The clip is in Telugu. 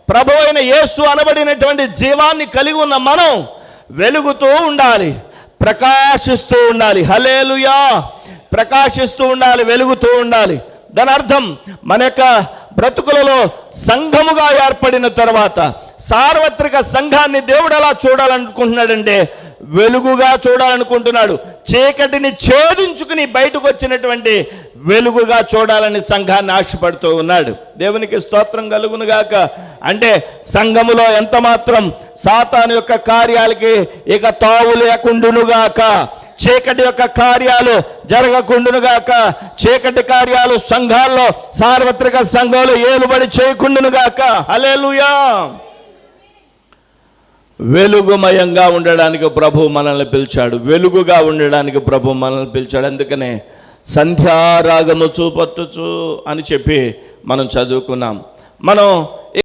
ప్రభు అయిన యేసు అనబడినటువంటి జీవాన్ని కలిగి ఉన్న మనం వెలుగుతూ ఉండాలి, ప్రకాశిస్తూ ఉండాలి. హల్లెలూయా! ప్రకాశిస్తూ ఉండాలి, వెలుగుతూ ఉండాలి. దాని అర్థం మన యొక్క బ్రతుకులలో సంఘముగా ఏర్పడిన తర్వాత సార్వత్రిక సంఘాన్ని దేవుడు ఎలా చూడాలనుకుంటున్నాడంటే వెలుగుగా చూడాలనుకుంటున్నాడు. చీకటిని ఛేదించుకుని బయటకు వచ్చినటువంటి వెలుగుగా చూడాలని సంఘాన్ని ఆశపడుతూ ఉన్నాడు. దేవునికి స్తోత్రం కలుగునుగాక. అంటే సంఘములో ఎంత మాత్రం సాతాను యొక్క కార్యాలకి ఇక తావు లేకుండునుగాక, చీకటి యొక్క కార్యాలు జరగకుండునుగాక, చీకటి కార్యాలు సంఘాల్లో సార్వత్రిక సంఘాలు ఏలుబడి చేయకుండునుగాక. హల్లెలూయా! వెలుగుమయంగా ఉండడానికి ప్రభు మనల్ని పిలిచాడు, వెలుగుగా ఉండడానికి ప్రభు మనల్ని పిలిచాడు. అందుకనే సంధ్యారాగము చూపట్టుచు అని చెప్పి మనం చదువుకున్నాం. మనం